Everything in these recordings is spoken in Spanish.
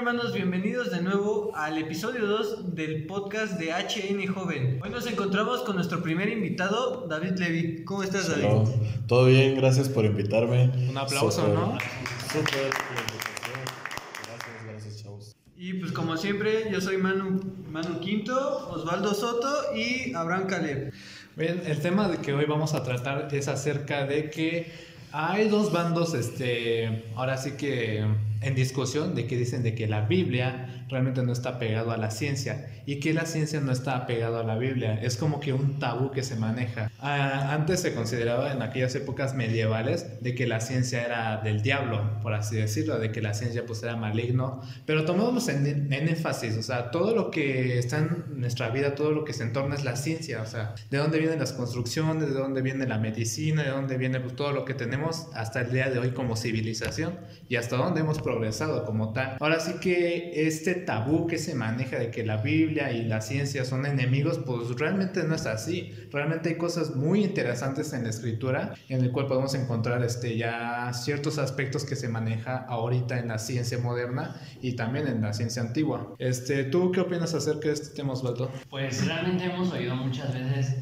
hermanos? Bienvenidos de nuevo al episodio 2 del podcast de HN Joven. Hoy nos encontramos con nuestro primer invitado, David Levy. ¿Cómo estás, David? Hola. Todo bien, gracias por invitarme. Un aplauso, Súper, ¿no? Súper por la invitación. Gracias, chavos. Y pues como siempre, yo soy Manu Quinto, Osvaldo Soto y Abraham Caleb. Bien, el tema de que hoy vamos a tratar es acerca de que hay dos bandos, ahora sí que en discusión, de que dicen de que la Biblia realmente no está pegado a la ciencia y que la ciencia no está pegado a la Biblia. Es como que un tabú que se maneja. Antes se consideraba en aquellas épocas medievales de que la ciencia era del diablo, por así decirlo, de que la ciencia pues era maligno, pero tomamos en énfasis, o sea, todo lo que está en nuestra vida, todo lo que se entorna es la ciencia, o sea, de dónde vienen las construcciones, de dónde viene la medicina, de dónde viene pues, todo lo que tenemos hasta el día de hoy como civilización y hasta dónde hemos progresado como tal. Ahora sí que este tabú que se maneja de que la Biblia y la ciencia son enemigos, pues realmente no es así. Realmente hay cosas muy interesantes en la escritura en el cual podemos encontrar ya ciertos aspectos que se maneja ahorita en la ciencia moderna y también en la ciencia antigua. ¿Tú qué opinas acerca de este tema, Osvaldo? Pues realmente hemos oído muchas veces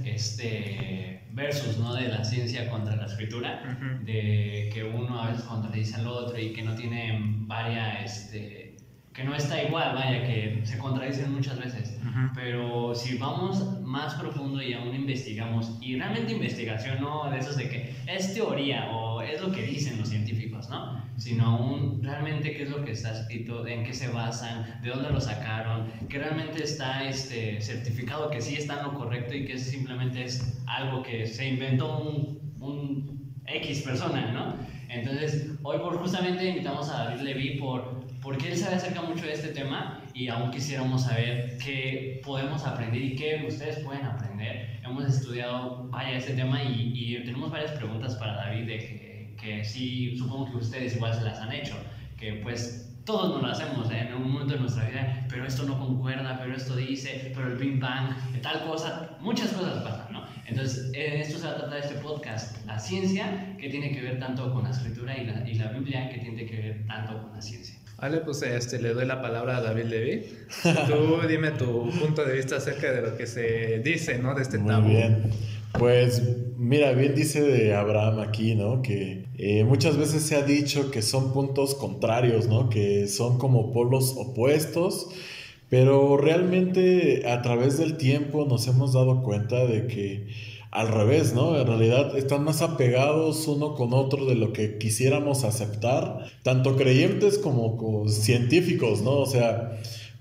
versus, ¿no? De la ciencia contra la escritura, de que uno a veces contradice al otro y que no tienen que no está igual, vaya, que se contradicen muchas veces. Pero si vamos más profundo y aún investigamos, y realmente investigación, no de esos de que es teoría o es lo que dicen los científicos, ¿no? Sino aún realmente qué es lo que está escrito, en qué se basan, de dónde lo sacaron, que realmente está certificado que sí está en lo correcto y que simplemente es algo que se inventó un X persona, ¿no? Entonces, hoy justamente invitamos a David Levy porque él sabe acerca mucho de este tema y aún quisiéramos saber qué podemos aprender y qué ustedes pueden aprender. Hemos estudiado, este tema y tenemos varias preguntas para David que sí, supongo que ustedes igual se las han hecho, que pues todos nos lo hacemos en un momento de nuestra vida, pero esto no concuerda, pero esto dice, pero el Big Bang, tal cosa, muchas cosas pasan, ¿no? Entonces, esto se va a tratar de este podcast, la ciencia, que tiene que ver tanto con la escritura y la Biblia, que tiene que ver tanto con la ciencia. Vale, pues le doy la palabra a David Levy. Tú dime tu punto de vista acerca de lo que se dice, ¿no? De este tabú. Muy bien. Pues mira, bien dice de Abraham aquí, ¿no? Que muchas veces se ha dicho que son puntos contrarios, ¿no? Que son como polos opuestos, pero realmente a través del tiempo nos hemos dado cuenta de que al revés, ¿no? En realidad están más apegados uno con otro de lo que quisiéramos aceptar, tanto creyentes como científicos, ¿no? O sea,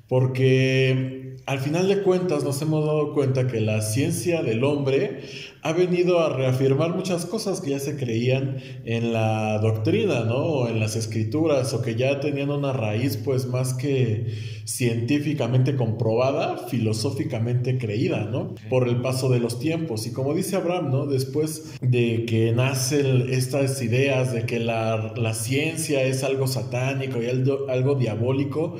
porque al final de cuentas nos hemos dado cuenta que la ciencia del hombre ha venido a reafirmar muchas cosas que ya se creían en la doctrina, ¿no? O en las escrituras, o que ya tenían una raíz pues más que científicamente comprobada, filosóficamente creída, ¿no? Por el paso de los tiempos. Y como dice Abraham, ¿no? Después de que nacen estas ideas de que la ciencia es algo satánico y algo diabólico,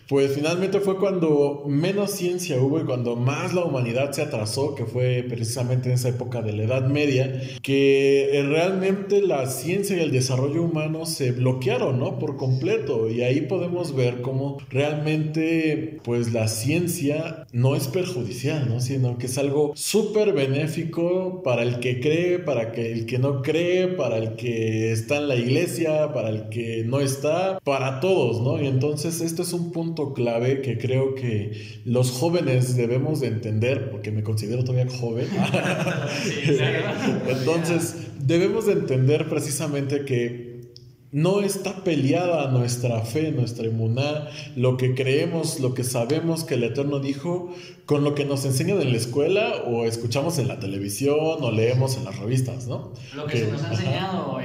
pues finalmente fue cuando menos ciencia hubo y cuando más la humanidad se atrasó, que fue precisamente en esa época de la Edad Media, que realmente la ciencia y el desarrollo humano se bloquearon, ¿no? Por completo. Y ahí podemos ver cómo realmente pues la ciencia no es perjudicial, ¿no? Sino que es algo súper benéfico para el que cree, para el que no cree, para el que está en la iglesia, para el que no está, para todos, ¿no? Y entonces esto es un punto clave que creo que los jóvenes debemos de entender, porque me considero todavía joven. Entonces debemos de entender precisamente que no está peleada nuestra fe, nuestra emuná, lo que creemos, lo que sabemos que el Eterno dijo, con lo que nos enseñan en la escuela o escuchamos en la televisión o leemos en las revistas, ¿no? Lo que se nos ha enseñado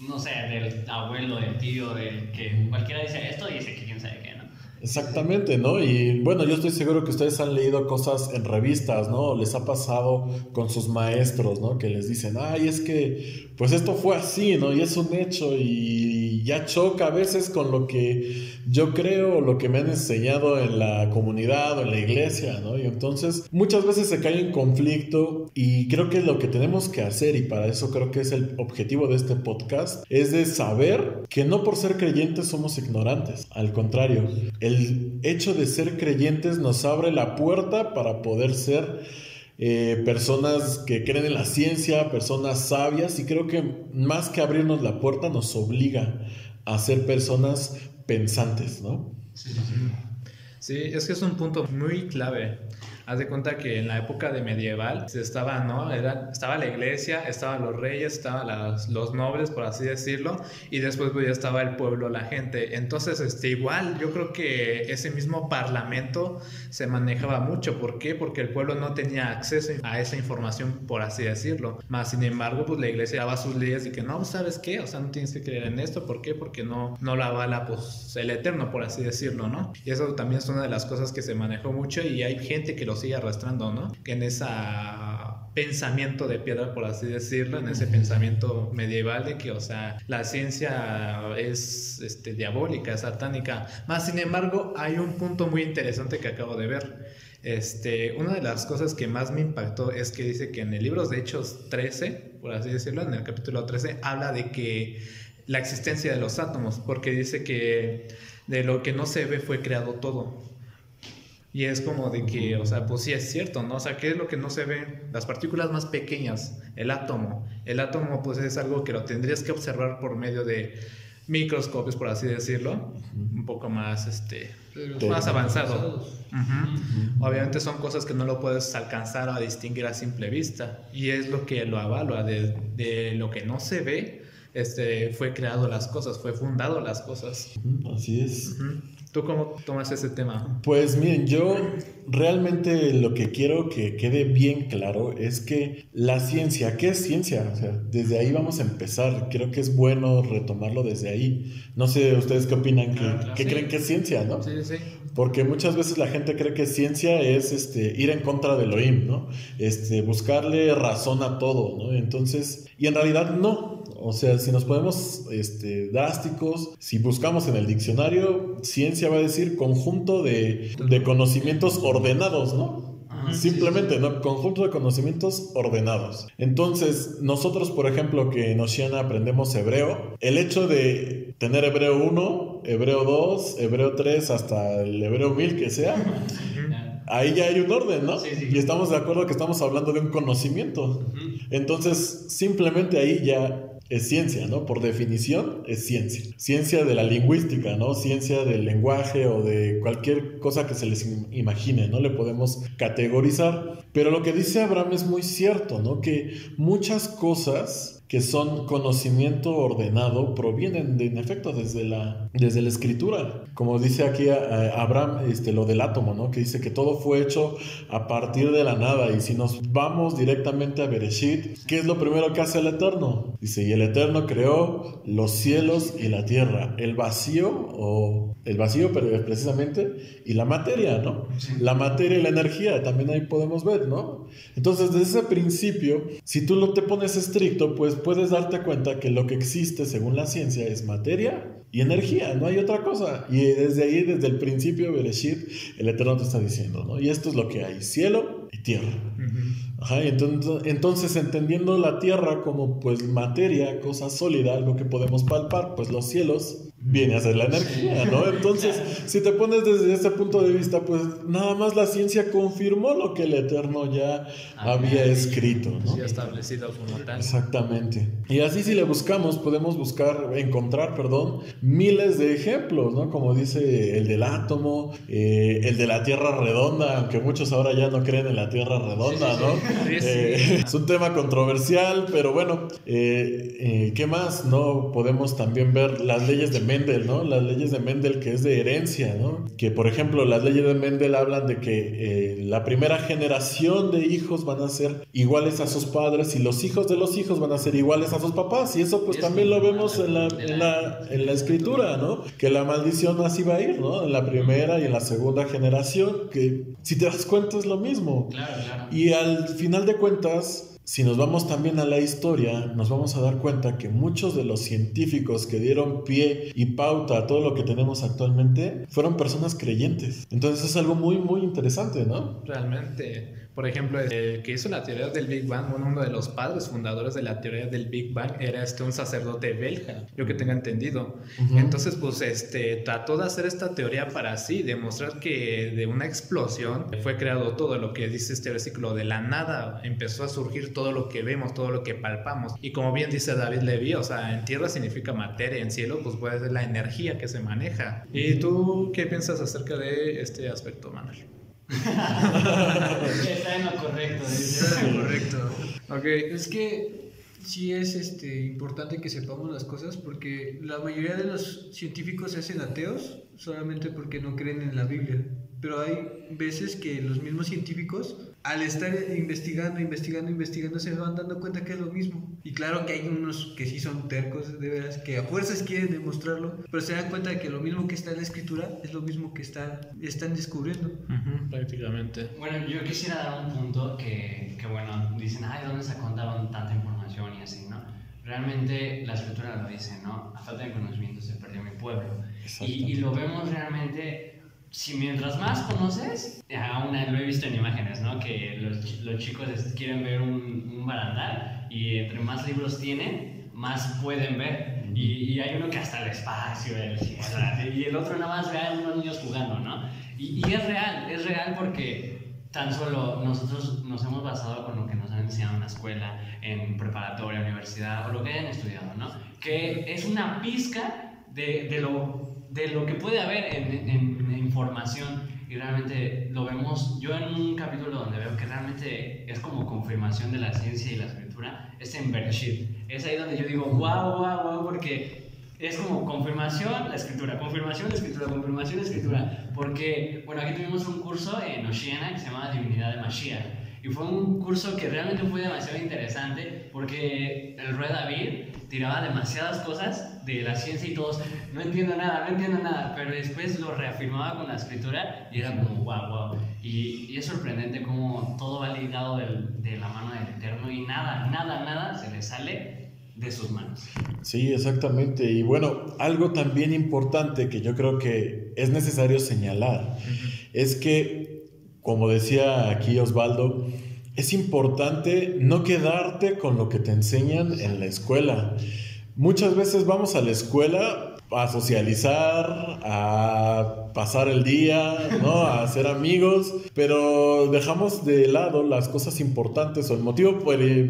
no sé, del abuelo, del tío, del que cualquiera dice esto y dice que quién sabe qué, ¿no? Exactamente, ¿no? Y bueno, yo estoy seguro que ustedes han leído cosas en revistas, ¿no? Les ha pasado con sus maestros, ¿no? Que les dicen, ay, es que, pues esto fue así, ¿no? Y es un hecho y ya choca a veces con lo que yo creo, lo que me han enseñado en la comunidad o en la iglesia, ¿no? Y entonces muchas veces se cae en conflicto y creo que lo que tenemos que hacer, y para eso creo que es el objetivo de este podcast, es de saber que no por ser creyentes somos ignorantes, al contrario, el hecho de ser creyentes nos abre la puerta para poder ser personas que creen en la ciencia, personas sabias, y creo que más que abrirnos la puerta nos obliga a ser personas pensantes, ¿no? Sí, es que es un punto muy clave. Haz de cuenta que en la época de medieval estaba la iglesia, estaban los reyes, estaban los nobles, por así decirlo, y después pues, ya estaba el pueblo, la gente. Entonces, igual yo creo que ese mismo parlamento se manejaba mucho. ¿Por qué? Porque el pueblo no tenía acceso a esa información, por así decirlo. Más sin embargo, pues la iglesia daba sus leyes y que no, ¿sabes qué? O sea, no tienes que creer en esto. ¿Por qué? Porque no la avala pues el Eterno, por así decirlo, ¿no? Y eso también es una de las cosas que se manejó mucho y hay gente que lo sigue arrastrando, ¿no? Que en ese pensamiento de piedra, por así decirlo, en ese pensamiento medieval de que, o sea, la ciencia es diabólica, satánica. Más sin embargo, hay un punto muy interesante que acabo de ver. Una de las cosas que más me impactó es que dice que en el libro de Hechos 13, por así decirlo, en el capítulo 13, habla de que la existencia de los átomos, porque dice que de lo que no se ve fue creado todo. Y es como de que, o sea, pues sí es cierto, ¿no? O sea, ¿qué es lo que no se ve? Las partículas más pequeñas, el átomo. El átomo, pues es algo que lo tendrías que observar por medio de microscopios, por así decirlo, un poco más, más avanzado. Obviamente son cosas que no lo puedes alcanzar a distinguir a simple vista. Y es lo que lo avalúa, de lo que no se ve, fue creado las cosas, fue fundado las cosas. Así es. ¿Tú cómo tomas ese tema? Pues miren, yo realmente lo que quiero que quede bien claro es que la ciencia, ¿qué es ciencia? O sea, desde ahí vamos a empezar. Creo que es bueno retomarlo desde ahí. No sé, ¿ustedes qué opinan? ¿Qué creen que es ciencia, no? Sí. Porque muchas veces la gente cree que ciencia es ir en contra de Elohim, ¿no? Buscarle razón a todo, ¿no? Entonces, y en realidad no. O sea, si nos ponemos drásticos, si buscamos en el diccionario, ciencia va a decir conjunto de conocimientos ordenados, ¿no? Simplemente, ¿no? Conjunto de conocimientos ordenados. Entonces, nosotros, por ejemplo, que en Oceana aprendemos hebreo, el hecho de tener hebreo 1, hebreo 2, hebreo 3, hasta el hebreo 1000 que sea, ahí ya hay un orden, ¿no? Sí. Y estamos de acuerdo que estamos hablando de un conocimiento. Entonces, simplemente ahí ya es ciencia, ¿no? Por definición es ciencia. Ciencia de la lingüística, ¿no? Ciencia del lenguaje o de cualquier cosa que se les imagine, ¿no? Le podemos categorizar. Pero lo que dice Abraham es muy cierto, ¿no? Que muchas cosas que son conocimiento ordenado provienen en efecto desde la escritura. Como dice aquí Abraham, lo del átomo, ¿no? Que dice que todo fue hecho a partir de la nada. Y si nos vamos directamente a Bereshit, ¿qué es lo primero que hace el Eterno? Dice, y el Eterno creó los cielos y la tierra, el vacío, pero precisamente, y la materia, ¿no? Sí. La materia y la energía, también ahí podemos ver, ¿no? Entonces, desde ese principio, si tú no te pones estricto, pues puedes darte cuenta que lo que existe según la ciencia es materia y energía, no hay otra cosa. Y desde ahí, desde el principio, Bereshit, el Eterno te está diciendo, ¿no? Y esto es lo que hay, cielo y tierra. Ajá, entonces, entendiendo la tierra como pues materia, cosa sólida, algo que podemos palpar, pues los cielos viene a ser la energía, ¿no? Entonces, si te pones desde ese punto de vista, pues nada más la ciencia confirmó lo que el Eterno ya había escrito, ¿no? Sí, establecido como tal. Exactamente. Y así si le buscamos, podemos encontrar, miles de ejemplos, ¿no? Como dice el del átomo, el de la Tierra redonda, aunque muchos ahora ya no creen en la Tierra redonda, ¿no? Es un tema controversial, pero bueno, ¿qué más? ¿No? Podemos también ver las leyes de Mendel, ¿no? Las leyes de Mendel, que es de herencia, ¿no? Que, por ejemplo, las leyes de Mendel hablan de que la primera generación de hijos van a ser iguales a sus padres y los hijos de los hijos van a ser iguales a sus papás. Y eso pues también lo vemos en la escritura, ¿no? Que la maldición así va a ir, ¿no? En la primera y en la segunda generación, que si te das cuenta es lo mismo. Claro. Y al final de cuentas, si nos vamos también a la historia, nos vamos a dar cuenta que muchos de los científicos que dieron pie y pauta a todo lo que tenemos actualmente fueron personas creyentes. Entonces es algo muy, muy interesante, ¿no? Realmente. Por ejemplo, el que hizo la teoría del Big Bang, uno de los padres fundadores de la teoría del Big Bang era un sacerdote belga, yo que tenga entendido. Entonces, pues, trató de hacer esta teoría para así demostrar que de una explosión fue creado todo lo que dice este versículo, de la nada empezó a surgir todo lo que vemos, todo lo que palpamos. Y como bien dice David Levy, o sea, en tierra significa materia, en cielo, pues puede ser la energía que se maneja. ¿Y tú qué piensas acerca de este aspecto, Manuel? Está en lo correcto. Está en lo correcto. Okay. Es que sí es importante que sepamos las cosas, porque la mayoría de los científicos se hacen ateos solamente porque no creen en la Biblia. Pero hay veces que los mismos científicos, al estar investigando, se van dando cuenta que es lo mismo. Y claro que hay unos que sí son tercos, de veras, que a fuerzas quieren demostrarlo, pero se dan cuenta de que lo mismo que está en la escritura es lo mismo que están descubriendo. Prácticamente. Bueno, yo quisiera dar un punto que bueno, dicen, ay, ¿dónde se contaron tanta información y así, no? Realmente la escritura lo dice, ¿no? A falta de conocimiento se perdió mi pueblo. Y lo vemos realmente. Si mientras más conoces, aún lo he visto en imágenes, ¿no? Que los chicos quieren ver un barandal y entre más libros tienen, más pueden ver. Y hay uno que hasta el espacio, y el otro nada más ve a unos niños jugando, ¿no? Y es real porque tan solo nosotros nos hemos basado con lo que nos han enseñado en la escuela, en preparatoria, universidad, o lo que hayan estudiado, ¿no? Que es una pizca de lo que puede haber en información, y realmente lo vemos. Yo en un capítulo donde veo que realmente es como confirmación de la ciencia y la escritura, es en Bereshit. Es ahí donde yo digo wow, porque es como confirmación la escritura, porque bueno, aquí tuvimos un curso en Oceana que se llama Divinidad de Mashiach, y fue un curso que realmente fue demasiado interesante porque el Rey David tiraba demasiadas cosas de la ciencia y todos, no entiendo nada, pero después lo reafirmaba con la escritura y era como wow. Y es sorprendente cómo todo va ligado de la mano del Eterno y nada se le sale de sus manos. Sí, exactamente. Y bueno, algo también importante que yo creo que es necesario señalar es que, como decía aquí Osvaldo, es importante no quedarte con lo que te enseñan en la escuela. Muchas veces vamos a la escuela a socializar, a pasar el día, ¿no? A hacer amigos, pero dejamos de lado las cosas importantes o el motivo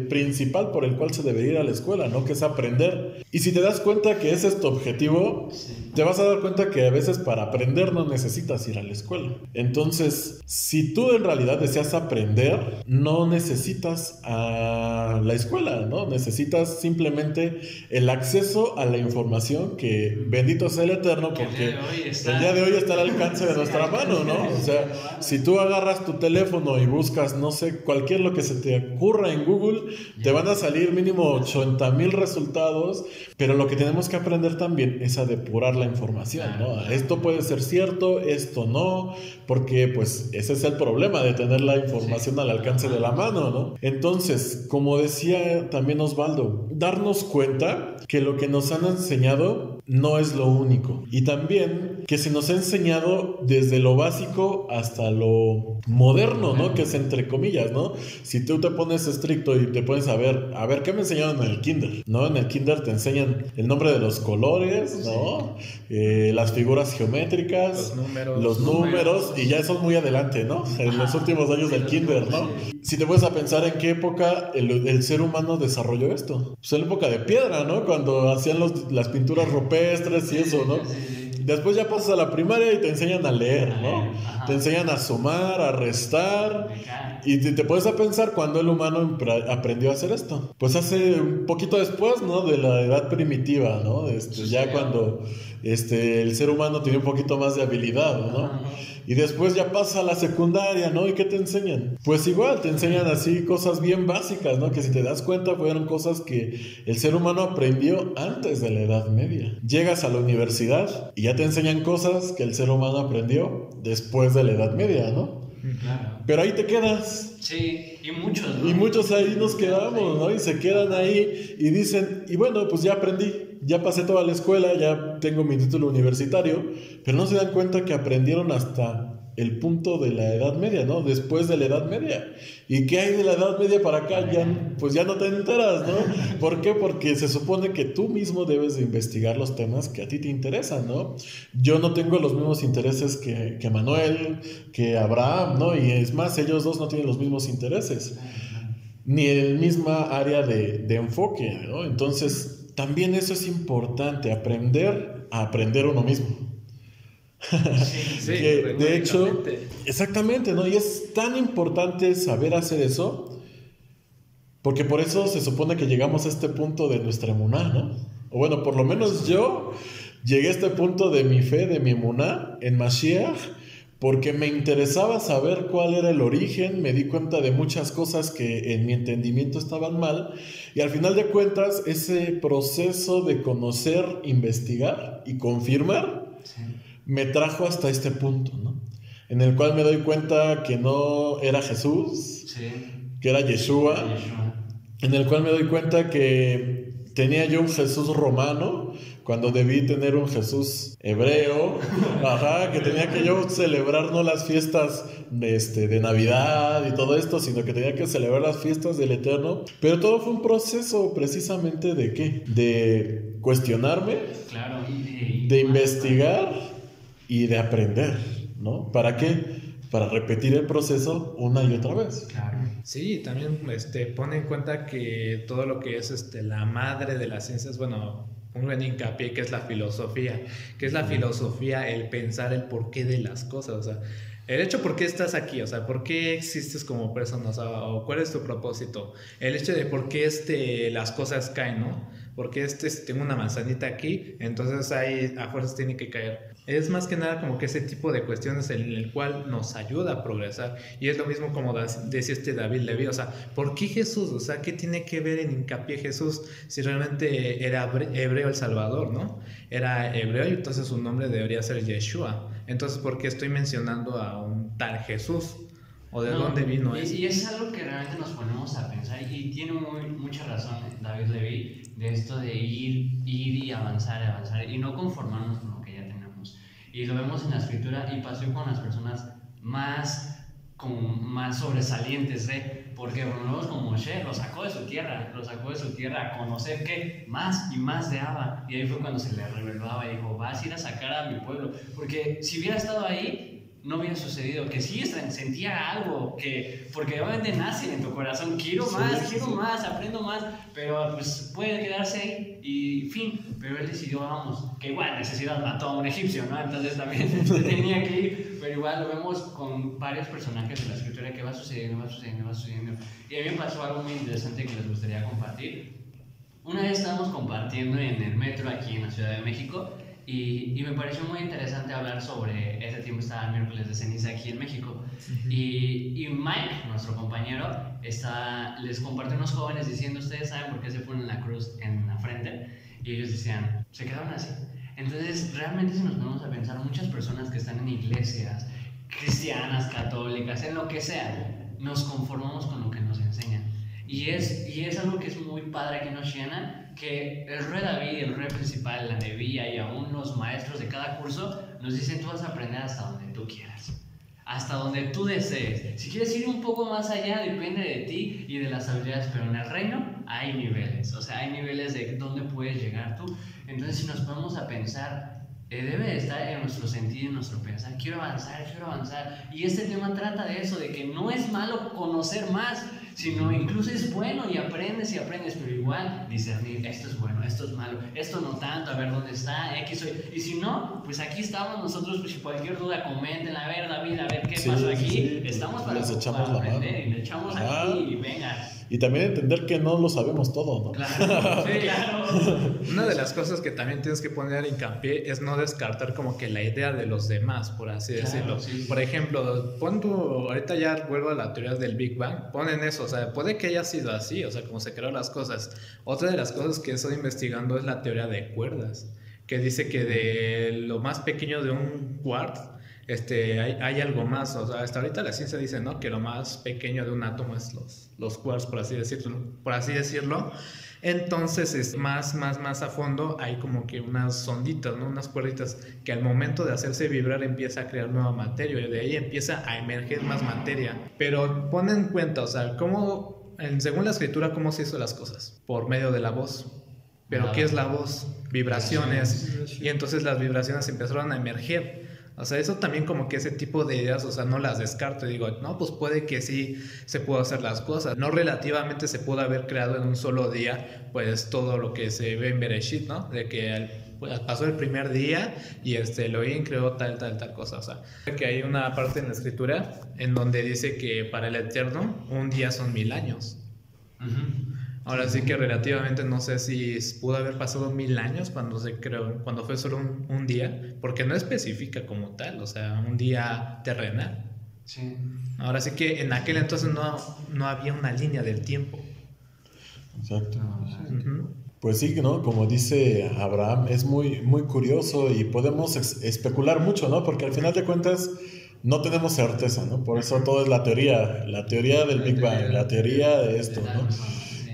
principal por el cual se debería ir a la escuela, ¿no? Que es aprender. Y si te das cuenta que ese es tu objetivo, te vas a dar cuenta que a veces para aprender no necesitas ir a la escuela. Entonces, si tú en realidad deseas aprender, no necesitas a la escuela, ¿no? Necesitas simplemente el acceso a la información que, bendito sea el Eterno, porque el día de hoy está al alcance de nuestra mano, ¿no? O sea, si tú agarras tu teléfono y buscas, no sé, cualquier lo que se te ocurra en Google, te van a salir mínimo 80,000 resultados, pero lo que tenemos que aprender también es a depurar la información, ¿no? Esto puede ser cierto, esto no, porque pues ese es el problema de tener la información al alcance de la mano, ¿no? Entonces, como decía también Osvaldo, darnos cuenta que lo que nos han enseñado no es lo único, y también que se nos ha enseñado desde lo básico hasta lo moderno, ¿no? Que es entre comillas, ¿no? Si tú te pones estricto y te pones a ver qué me enseñaron en el kinder, ¿no? En el kinder te enseñan el nombre de los colores, ¿no? Las figuras geométricas, los números, y ya son muy adelante, ¿no? En los últimos años del kinder, ¿no? Si te pones a pensar en qué época el ser humano desarrolló esto, pues en la época de piedra, ¿no? Cuando hacían las pinturas rupestres y eso, ¿no? Después ya pasas a la primaria y te enseñan a leer, ¿no? Ajá. Te enseñan a sumar, a restar. Acá. Y te pones a pensar cuándo el humano aprendió a hacer esto. Pues hace un poquito después, ¿no? De la edad primitiva, ¿no? Ya cuando el ser humano tiene un poquito más de habilidad, ¿no? Ajá. Y después ya pasa a la secundaria, ¿no? ¿Y qué te enseñan? Pues igual, te enseñan así cosas bien básicas, ¿no? Que si te das cuenta fueron cosas que el ser humano aprendió antes de la Edad Media. Llegas a la universidad y ya te enseñan cosas que el ser humano aprendió después de la Edad Media, ¿no? Claro. Pero ahí te quedas. Sí, y muchos, ¿no? Y muchos ahí nos quedamos, ¿no? Y se quedan ahí y dicen, y bueno, pues ya aprendí, ya pasé toda la escuela, ya tengo mi título universitario, pero no se dan cuenta que aprendieron hasta el punto de la Edad Media, ¿no? Después de la Edad Media. ¿Y qué hay de la Edad Media para acá? Pues ya no te enteras, ¿no? ¿Por qué? Porque se supone que tú mismo debes de investigar los temas que a ti te interesan, ¿no? Yo no tengo los mismos intereses que Manuel, que Abraham, ¿no? Y es más, ellos dos no tienen los mismos intereses, ni el misma área de enfoque, ¿no? Entonces, también eso es importante, aprender a aprender uno mismo. Sí, Que, de hecho, exactamente, ¿no? Y es tan importante saber hacer eso, porque por eso se supone que llegamos a este punto de nuestra emuná, ¿no? O bueno, por lo menos yo llegué a este punto de mi fe, de mi emuná, en Mashiach, porque me interesaba saber cuál era el origen, me di cuenta de muchas cosas que en mi entendimiento estaban mal, y al final de cuentas, ese proceso de conocer, investigar y confirmar, me trajo hasta este punto, ¿no? En el cual me doy cuenta que no era Jesús, que era Yeshua, en el cual me doy cuenta que tenía yo un Jesús romano, cuando debí tener un Jesús hebreo, que tenía que yo celebrar no las fiestas de Navidad y todo esto, sino que tenía que celebrar las fiestas del Eterno, pero todo fue un proceso precisamente de ¿qué? De cuestionarme, Claro, de investigar y de aprender, ¿no? ¿Para qué? Para repetir el proceso una y otra vez. Claro. Sí, también pone en cuenta que todo lo que es la madre de las ciencias, bueno, un buen hincapié que es la filosofía, el pensar el porqué de las cosas, o sea, el hecho por qué estás aquí, o sea, por qué existes como persona, o sea, o cuál es tu propósito, el hecho de por qué las cosas caen, ¿no? Porque tengo una manzanita aquí, entonces ahí a fuerzas tiene que caer. Es más que nada como que ese tipo de cuestiones en el cual nos ayuda a progresar. Y es lo mismo como decía David Levi, o sea, ¿por qué Jesús? O sea, ¿qué tiene que ver en hincapié Jesús si realmente era hebreo el Salvador, ¿no? Era hebreo y entonces su nombre debería ser Yeshua. Entonces, ¿por qué estoy mencionando a un tal Jesús? ¿O de dónde vino eso? Y es algo que realmente nos ponemos a pensar, y tiene mucha razón David Levi, de esto de ir y avanzar, y no conformarnos con lo que ya tenemos. Y lo vemos en la escritura, y pasó con las personas más sobresalientes, porque lo vemos como Moshe, lo sacó de su tierra a conocer que más y más de Abba, y ahí fue cuando se le reveló a Abba y dijo, vas a ir a sacar a mi pueblo, porque si hubiera estado ahí, no hubiera sucedido, que sí sentía algo, porque obviamente nace en tu corazón, quiero más, aprendo más, pero pues puede quedarse ahí y fin, pero él decidió, vamos, que igual necesidad mató a un egipcio, ¿no? Entonces también tenía que ir, pero igual lo vemos con varios personajes de la escritura que va sucediendo, y a mí me pasó algo muy interesante que les gustaría compartir. Una vez estábamos compartiendo en el metro aquí en la Ciudad de México, y me pareció muy interesante hablar sobre, ese tiempo estaba el miércoles de ceniza aquí en México, y Mike, nuestro compañero, les compartió a unos jóvenes diciendo, ¿ustedes saben por qué se ponen la cruz en la frente? Y ellos decían, se quedaron así. Entonces realmente si nos ponemos a pensar, muchas personas que están en iglesias cristianas, católicas, en lo que sea, nos conformamos con lo que nos enseñan, y es algo que es muy padre aquí en Oceana, que el rey David, el rey principal, la Nebía y aún los maestros de cada curso nos dicen, tú vas a aprender hasta donde tú quieras, hasta donde tú desees. Si quieres ir un poco más allá, depende de ti y de las habilidades, pero en el reino hay niveles, o sea, hay niveles de dónde puedes llegar tú. Entonces, si nos ponemos a pensar, debe de estar en nuestro sentido, en nuestro pensar, quiero avanzar, y este tema trata de eso, de que no es malo conocer más, sino incluso es bueno y aprendes, pero igual discernir, esto es bueno, esto es malo, esto no tanto, a ver dónde está, X o Y. Y si no, pues aquí estamos nosotros, pues si cualquier duda comenten, a ver David, a ver qué pasó aquí, estamos para aprender y le echamos aquí y venga. Y también entender que no lo sabemos todo, ¿no? Claro, sí, claro. Una de las cosas que también tienes que poner hincapié es no descartar como que la idea de los demás, por así decirlo. Sí. Por ejemplo, ahorita ya vuelvo a la teoría del Big Bang, ponen eso, o sea, puede que haya sido así, o sea, como se crearon las cosas. Otra de las cosas que he estado investigando es la teoría de cuerdas, que dice que de lo más pequeño de un quark, hay algo más, o sea, hasta ahorita la ciencia dice, ¿no?, que lo más pequeño de un átomo es los quarks, por así decirlo. Entonces, es más a fondo, hay como que unas onditas, ¿no?, unas cuerditas que al momento de hacerse vibrar empieza a crear nueva materia y de ahí empieza a emerger más materia. Pero pon en cuenta, o sea, según la escritura, ¿cómo se hizo las cosas? Por medio de la voz. ¿Pero qué es la voz? Vibraciones. Y entonces las vibraciones empezaron a emerger. O sea, eso también como que ese tipo de ideas, o sea, no las descarto y digo, no, pues puede que sí se pueda hacer las cosas. No relativamente se pudo haber creado en un solo día, pues todo lo que se ve en Bereshit, ¿no? De que pasó el primer día y Elohim creó tal cosa. O sea, que hay una parte en la escritura en donde dice que para el Eterno un día son 1000 años. Ahora sí que relativamente no sé si pudo haber pasado 1000 años cuando se creó, cuando fue solo un día, porque no especifica como tal, o sea, un día terrenal. Sí. Ahora sí que en aquel entonces no había una línea del tiempo. Exacto. Pues sí, ¿no? Como dice Abraham, es muy, muy curioso y podemos especular mucho, ¿no? Porque al final de cuentas no tenemos certeza, ¿no? Por eso todo es la teoría del Big Bang, la teoría de esto, ¿no?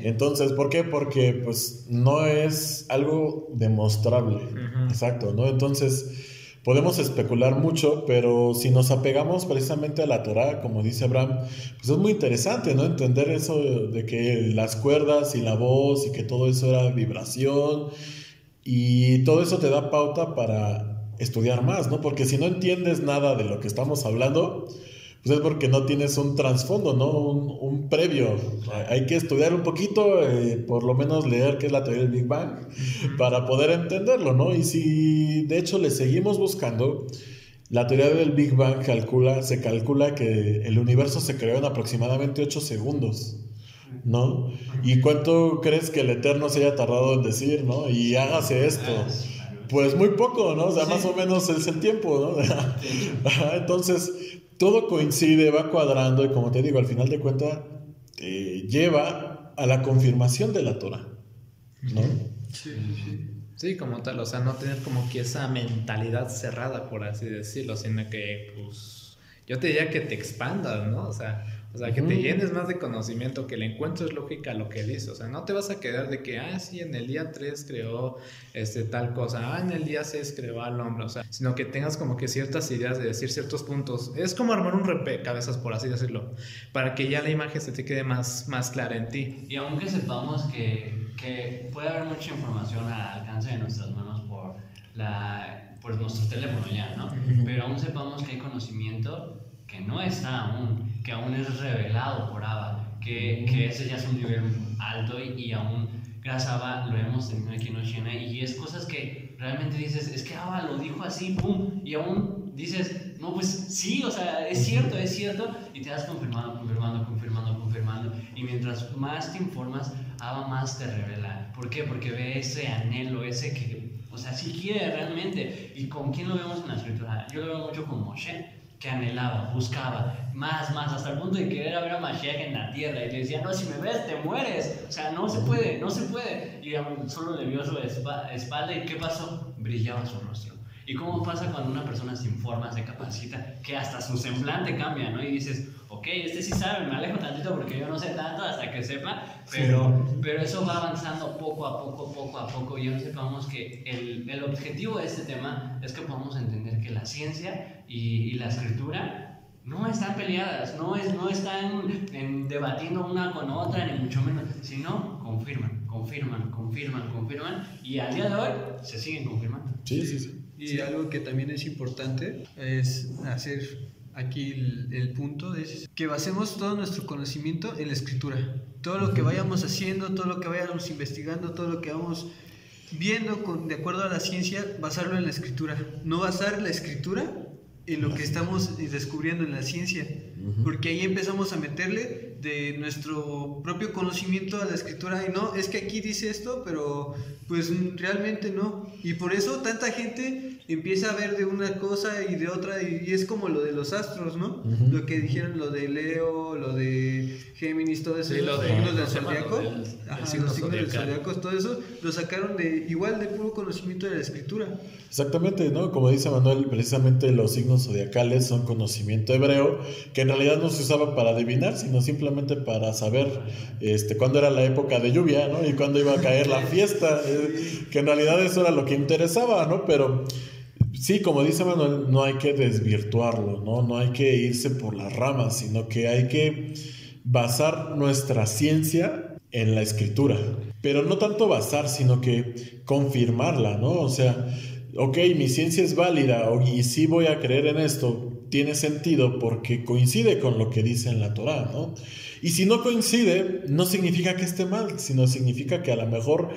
Entonces, ¿por qué? Porque pues no es algo demostrable. Exacto, ¿no? Entonces podemos especular mucho, pero si nos apegamos precisamente a la Torá, como dice Abraham, pues es muy interesante, ¿no? Entender eso de que las cuerdas y la voz y que todo eso era vibración y todo eso te da pauta para estudiar más, ¿no? Porque si no entiendes nada de lo que estamos hablando, pues es porque no tienes un trasfondo, ¿no? Un previo. Hay que estudiar un poquito, por lo menos leer qué es la teoría del Big Bang, para poder entenderlo, ¿no? Y si de hecho le seguimos buscando, la teoría del Big Bang se calcula que el universo se creó en aproximadamente 8 segundos, ¿no? ¿Y cuánto crees que el Eterno se haya tardado en decir, ¿no? Y hágase esto. Pues muy poco, ¿no? O sea, más o menos es el tiempo, ¿no? Entonces todo coincide, va cuadrando y como te digo, al final de cuentas lleva a la confirmación de la Torah, ¿no? Sí, como tal, o sea, no tener como que esa mentalidad cerrada, por así decirlo, sino que, pues, yo te diría que te expandas, ¿no? O sea, que te llenes más de conocimiento, que le encuentres lógica a lo que dice. O sea, no te vas a quedar de que, sí, en el día 3 creó tal cosa, en el día 6 creó al hombre, o sea, sino que tengas como que ciertas ideas de decir ciertos puntos. Es como armar un rompecabezas, por así decirlo, para que ya la imagen se te quede más clara en ti. Y aunque sepamos que puede haber mucha información al alcance de nuestras manos por nuestro teléfono ya, ¿no? Pero aún sepamos que hay conocimiento que no está aún, que aún es revelado por Abba, que ese ya es un nivel alto y aún gracias a Abba lo hemos tenido aquí en Oceana y es cosas que realmente dices, es que Abba lo dijo así, pum, y aún dices, no, pues sí, o sea, es cierto, y te vas confirmando, y mientras más te informas, Abba más te revela. ¿Por qué? Porque ve ese anhelo, ese que, o sea, sí quiere realmente. ¿Y con quién lo vemos en la escritura? Yo lo veo mucho con Moshe, que anhelaba, buscaba más, hasta el punto de querer ver a Mashiach en la tierra. Y le decía, no, si me ves, te mueres. O sea, no se puede. Y solo le vio su espalda y ¿qué pasó? Brillaba su rostro. ¿Y cómo pasa cuando una persona se informa, se capacita, que hasta su semblante cambia, ¿no? Y dices, ok, sí sabe, me alejo tantito porque yo no sé tanto hasta que sepa, pero eso va avanzando poco a poco, y ahora sepamos que el objetivo de este tema es que podamos entender que la ciencia y la escritura no están peleadas, no están debatiendo una con otra, ni mucho menos, sino confirman, y al día de hoy se siguen confirmando. Sí. Y algo que también es importante es hacer aquí el punto es que basemos todo nuestro conocimiento en la escritura. Todo lo que vayamos haciendo, todo lo que vayamos investigando, todo lo que vamos viendo de acuerdo a la ciencia, basarlo en la escritura. No basar la escritura en lo que estamos descubriendo en la ciencia, porque ahí empezamos a meterle de nuestro propio conocimiento a la escritura. Y no, es que aquí dice esto, pero pues realmente no. Y por eso tanta gente empieza a ver de una cosa y de otra, y es como lo de los astros, ¿no? Lo que dijeron, lo de Leo, lo de Géminis, todo eso, sí, los signos del zodiaco, los signos del zodiacal. zodiaco, todo eso lo sacaron igual de puro conocimiento de la escritura. Exactamente, ¿no? Como dice Manuel, precisamente los signos zodiacales son conocimiento hebreo que en realidad no se usaba para adivinar, sino simplemente para saber cuándo era la época de lluvia, ¿no? Y cuándo iba a caer la fiesta, que en realidad eso era lo que interesaba, ¿no? Pero sí, como dice Manuel, no hay que desvirtuarlo, ¿no? No hay que irse por las ramas, sino que hay que basar nuestra ciencia en la escritura. Pero no tanto basar, sino que confirmarla, ¿no? O sea, ok, mi ciencia es válida y sí voy a creer en esto, tiene sentido porque coincide con lo que dice en la Torá, ¿no? Y si no coincide, no significa que esté mal, sino significa que a lo mejor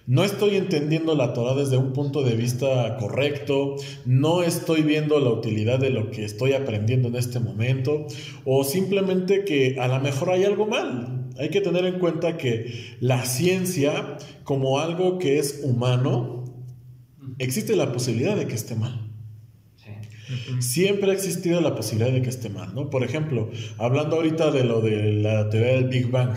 no estoy entendiendo la Torá desde un punto de vista correcto, no estoy viendo la utilidad de lo que estoy aprendiendo en este momento, o simplemente que a lo mejor hay algo mal. Hay que tener en cuenta que la ciencia, como algo que es humano, existe la posibilidad de que esté mal. Siempre ha existido la posibilidad de que esté mal, ¿no? Por ejemplo, hablando ahorita de lo de la teoría del Big Bang.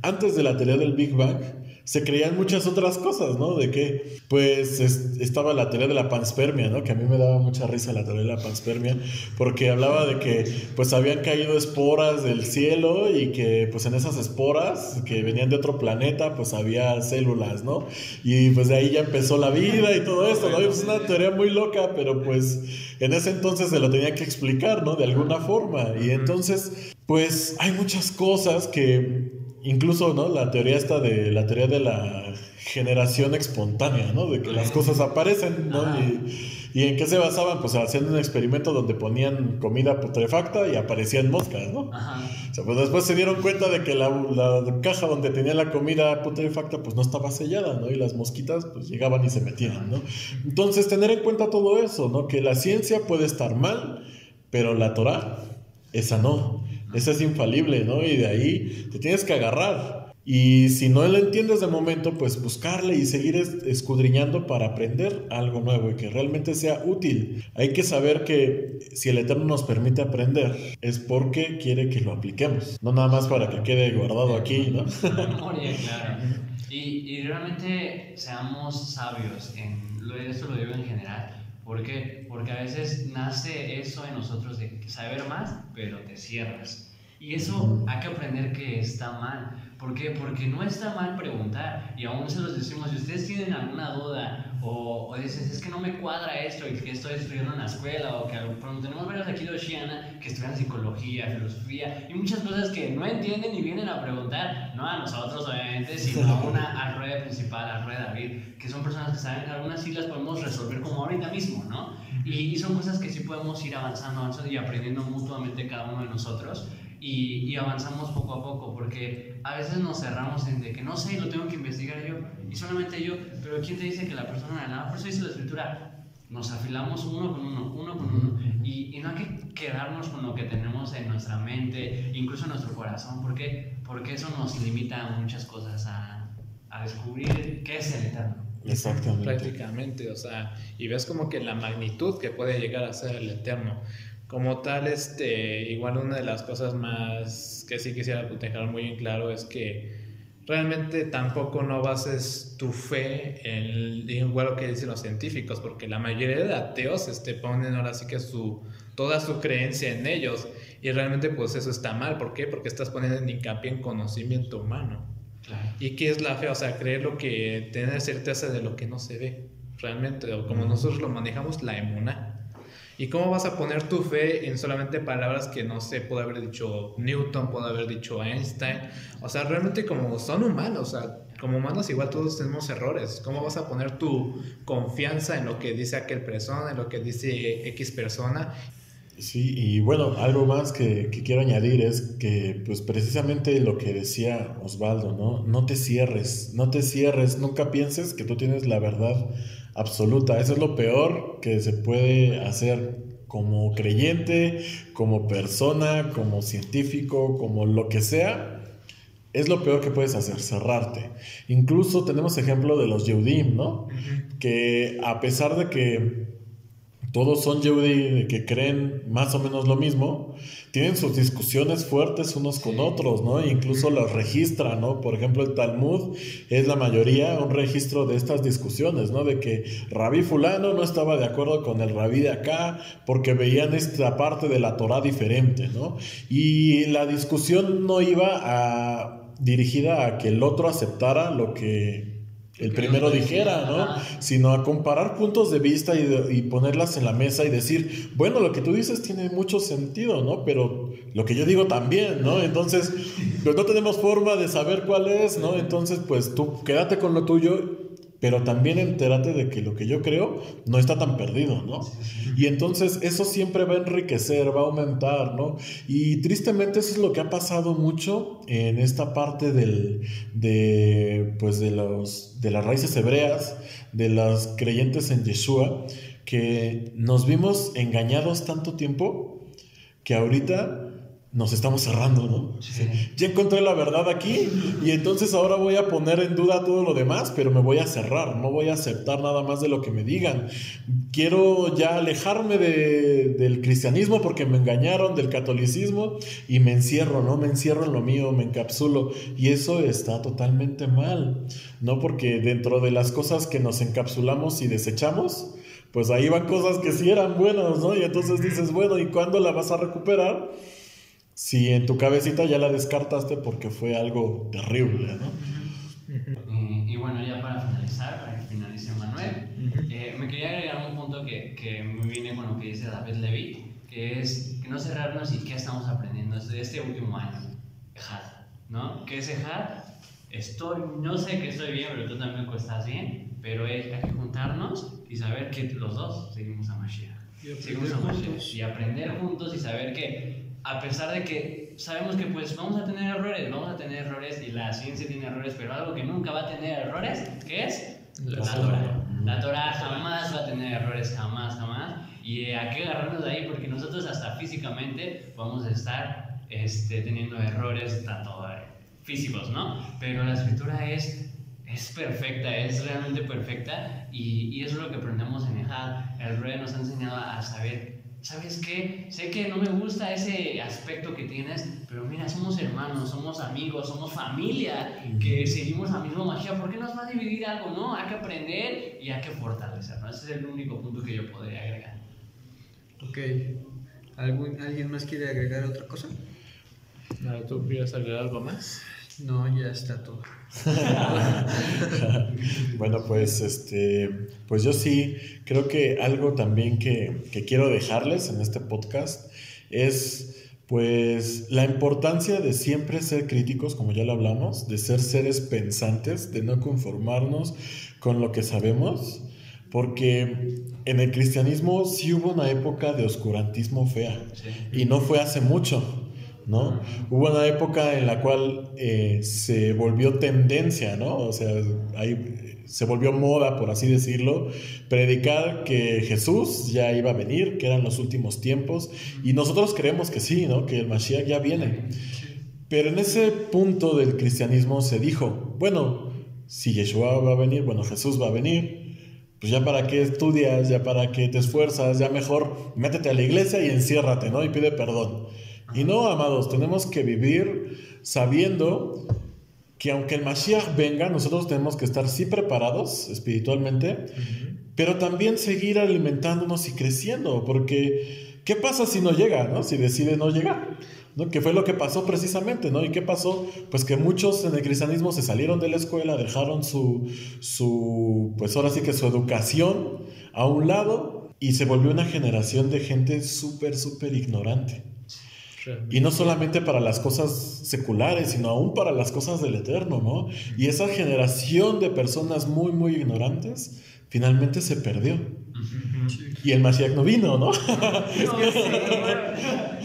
Antes de la teoría del Big Bang se creían muchas otras cosas, ¿no? De que, pues, estaba la teoría de la panspermia, ¿no? Que a mí me daba mucha risa la teoría de la panspermia, porque hablaba de que, pues, habían caído esporas del cielo y que, pues, en esas esporas que venían de otro planeta, pues, había células, ¿no? Y, pues, de ahí ya empezó la vida y todo esto, ¿no? Y es una teoría muy loca, pero, pues, en ese entonces se lo tenía que explicar, ¿no? De alguna forma. Y entonces, pues, hay muchas cosas que... Incluso, ¿no? La teoría de la generación espontánea, ¿no? De que las cosas aparecen, ¿no? ¿Y en qué se basaban? Pues haciendo un experimento donde ponían comida putrefacta y aparecían moscas, ¿no? Ajá. O sea, pues después se dieron cuenta de que la caja donde tenía la comida putrefacta pues no estaba sellada, ¿no? Y las mosquitas pues llegaban y se metían, ¿no? Entonces, tener en cuenta todo eso, ¿no? Que la ciencia puede estar mal, pero la Torá, esa no. Esa es infalible, ¿no? Y de ahí te tienes que agarrar. Y si no lo entiendes de momento, pues buscarle y seguir escudriñando para aprender algo nuevo y que realmente sea útil. Hay que saber que si el Eterno nos permite aprender, es porque quiere que lo apliquemos. No nada más para que quede guardado aquí, ¿no? Memoria, claro. Y realmente seamos sabios. Esto lo digo en general. ¿Por qué? Porque a veces nace eso en nosotros de saber más, pero te cierras. Y eso hay que aprender que está mal. ¿Por qué? Porque no está mal preguntar. Y aún se los decimos, si ustedes tienen alguna duda o dicen, es que no me cuadra esto y que estoy estudiando en la escuela, o que tenemos varios aquí de Oceana que estudian psicología, filosofía y muchas cosas que no entienden y vienen a preguntar, no a nosotros obviamente, sino al Rey principal, al Rey David, que son personas que saben, algunas sí las podemos resolver como ahorita mismo, ¿no? Y son cosas que sí podemos ir avanzando y aprendiendo mutuamente cada uno de nosotros. Y avanzamos poco a poco, porque a veces nos cerramos en de que no sé, lo tengo que investigar yo, y solamente yo, pero ¿quién te dice que la persona de nada? Por eso dice la escritura, nos afilamos uno con uno, y no hay que quedarnos con lo que tenemos en nuestra mente, incluso en nuestro corazón, porque eso nos limita a muchas cosas, a descubrir qué es el Eterno. Exactamente. Prácticamente, o sea, y ves como que la magnitud que puede llegar a ser el Eterno. Como tal, igual una de las cosas más que sí quisiera dejar muy en claro es que realmente tampoco no bases tu fe en igual lo que dicen los científicos, porque la mayoría de ateos ponen ahora sí que toda su creencia en ellos, y realmente pues eso está mal. ¿Por qué? Porque estás poniendo en hincapié en conocimiento humano. Claro. ¿Y qué es la fe? O sea, creer tener certeza de lo que no se ve realmente, o como nosotros lo manejamos, la emuná. ¿Y cómo vas a poner tu fe en solamente palabras que no sé, puede haber dicho Newton, puede haber dicho Einstein? O sea, realmente como son humanos, o sea, como humanos igual todos tenemos errores. ¿Cómo vas a poner tu confianza en lo que dice aquel persona, en lo que dice X persona? Sí, y bueno, algo más que quiero añadir es que, pues precisamente lo que decía Osvaldo, ¿no? No te cierres, no te cierres, nunca pienses que tú tienes la verdad absoluta. Eso es lo peor que se puede hacer como creyente, como persona, como científico, como lo que sea. Es lo peor que puedes hacer, cerrarte. Incluso tenemos ejemplo de los Yehudim, ¿no? Que a pesar de que todos son Yehudi, de que creen más o menos lo mismo, tienen sus discusiones fuertes unos con otros, ¿no? E incluso las registran, ¿no? Por ejemplo, el Talmud es la mayoría un registro de estas discusiones, ¿no? De que Rabí fulano no estaba de acuerdo con el Rabí de acá porque veían esta parte de la Torá diferente, ¿no? Y la discusión no iba dirigida a que el otro aceptara lo que el primero dijera, ¿no? Sino a comparar puntos de vista y ponerlas en la mesa y decir, bueno, lo que tú dices tiene mucho sentido, ¿no? Pero lo que yo digo también, ¿no? Entonces, pues no tenemos forma de saber cuál es, ¿no? Entonces, pues tú quédate con lo tuyo, pero también entérate de que lo que yo creo no está tan perdido, ¿no? Y entonces eso siempre va a enriquecer, va a aumentar, ¿no? Y tristemente eso es lo que ha pasado mucho en esta parte de las raíces hebreas, de los creyentes en Yeshua, que nos vimos engañados tanto tiempo que ahorita nos estamos cerrando, ¿no? Sí. Ya encontré la verdad aquí y entonces ahora voy a poner en duda todo lo demás, pero me voy a cerrar, no voy a aceptar nada más de lo que me digan. Quiero ya alejarme del cristianismo porque me engañaron, del catolicismo, y me encierro, ¿no? Me encierro en lo mío, me encapsulo, y eso está totalmente mal, ¿no? Porque dentro de las cosas que nos encapsulamos y desechamos, pues ahí van cosas que sí eran buenas, ¿no? Y entonces dices, bueno, ¿y cuándo la vas a recuperar? Si en tu cabecita ya la descartaste porque fue algo terrible, ¿no? Y bueno, ya para finalizar, para que finalice Manuel, me quería agregar un punto que me viene con lo que dice David Levy, que es que no cerrarnos y qué estamos aprendiendo de este último año, Ejad, ¿no? ¿Qué es Ejad? No sé que estoy bien, pero tú también estás bien, pero hay que juntarnos y saber que los dos seguimos a Mashiach. Seguimos a Mashiach y aprender juntos y saber que a pesar de que sabemos que pues vamos a tener errores y la ciencia tiene errores, pero algo que nunca va a tener errores, ¿qué es? La Torah. La Torah jamás va a tener errores, jamás. Y hay que agarrarnos de ahí porque nosotros hasta físicamente vamos a estar teniendo errores, tanto físicos, ¿no? Pero la escritura es perfecta, es realmente perfecta y eso es lo que aprendemos en Ejad. El Rey nos ha enseñado a saber, ¿sabes qué? Sé que no me gusta ese aspecto que tienes, pero mira, somos hermanos, somos amigos, somos familia, que seguimos al mismo Mashiach. ¿Por qué nos va a dividir algo, no? Hay que aprender y hay que fortalecernos. Ese es el único punto que yo podría agregar. Ok. ¿Alguien más quiere agregar otra cosa? ¿Tú quieres agregar algo más? No, ya está todo. Bueno, pues yo sí creo que algo también que quiero dejarles en este podcast es pues la importancia de siempre ser críticos, como ya lo hablamos, de ser seres pensantes, de no conformarnos con lo que sabemos, porque en el cristianismo sí hubo una época de oscurantismo fea, y no fue hace mucho, ¿no? Hubo una época en la cual se volvió tendencia, ¿no? O sea, se volvió moda, por así decirlo, predicar que Jesús ya iba a venir, que eran los últimos tiempos, y nosotros creemos que sí, ¿no? Que el Mashiach ya viene. Pero en ese punto del cristianismo se dijo, bueno, si Yeshua va a venir, bueno, Jesús va a venir, pues ya para qué estudias, ya para qué te esfuerzas, ya mejor métete a la iglesia y enciérrate, ¿no? Y pide perdón. Y no, amados, tenemos que vivir sabiendo que aunque el Mashiach venga, nosotros tenemos que estar sí preparados espiritualmente, pero también seguir alimentándonos y creciendo, porque ¿qué pasa si no llega, no? Si decide no llegar, ¿no? Que fue lo que pasó precisamente, ¿no? ¿Y qué pasó? Pues que muchos en el cristianismo se salieron de la escuela, dejaron pues ahora sí que su educación a un lado y se volvió una generación de gente súper ignorante. Y no solamente para las cosas seculares, sino aún para las cosas del eterno, ¿no? Y esa generación de personas muy ignorantes finalmente se perdió. Y el Mashiach no vino, ¿no?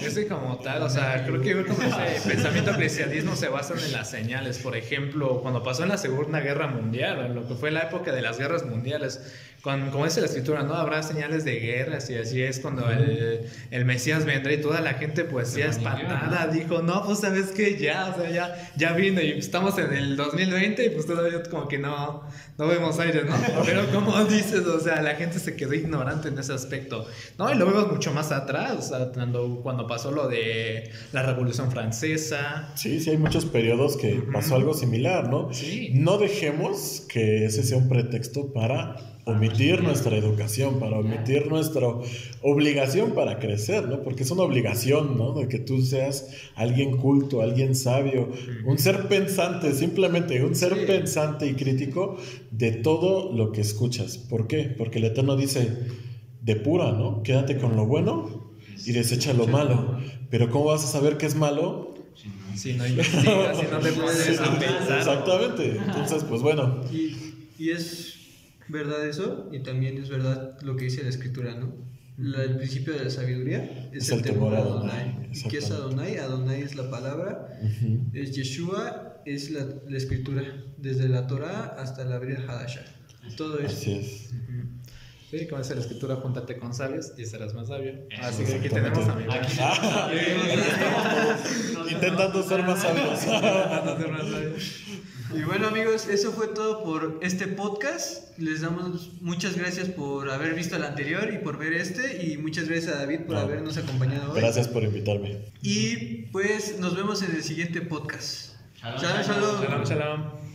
Es que como tal, o sea, creo que como ese pensamiento cristianismo se basan en las señales. Por ejemplo, cuando pasó en la Segunda Guerra Mundial, en lo que fue la época de las guerras mundiales, como dice la escritura, no habrá señales de guerras, y así es cuando el Mesías vendrá y toda la gente pues ya espantada dijo, no, pues sabes que ya, o sea, ya vino y estamos en el 2020 y pues todavía como que no vemos aire, ¿no? Pero como dices, o sea, la gente se quedó ignorante en ese aspecto, ¿no? Y lo vemos mucho más atrás, o sea, cuando pasó lo de la Revolución Francesa. Sí, hay muchos periodos que pasó algo similar, ¿no? Sí. No dejemos que ese sea un pretexto para omitir nuestra educación, para omitir nuestra obligación para crecer, ¿no? Porque es una obligación, ¿no? De que tú seas alguien culto, alguien sabio, un ser pensante, simplemente un ser pensante y crítico de todo lo que escuchas. ¿Por qué? Porque el Eterno dice, depura, ¿no? Quédate con lo bueno y desecha lo malo. Pero ¿cómo vas a saber qué es malo? Si no investigas, si no te pones a pensar. Exactamente. Entonces, pues bueno. Y es verdad eso, y también es verdad lo que dice la escritura, ¿no? El principio de la sabiduría es el temor a Adonai. ¿Y qué es Adonai? Adonai es la palabra, es Yeshua, es la escritura, desde la Torah hasta la Brit Hadashah. Todo eso. Así es. Sí, como dice la escritura, júntate con sabios y serás más sabio. Así que aquí tenemos a mi intentando ser más sabios. Y bueno, amigos, eso fue todo por este podcast. Les damos muchas gracias por haber visto el anterior y por ver este, y muchas gracias a David por habernos acompañado hoy. Gracias por invitarme. Y pues nos vemos en el siguiente podcast. Shalom. Shalom.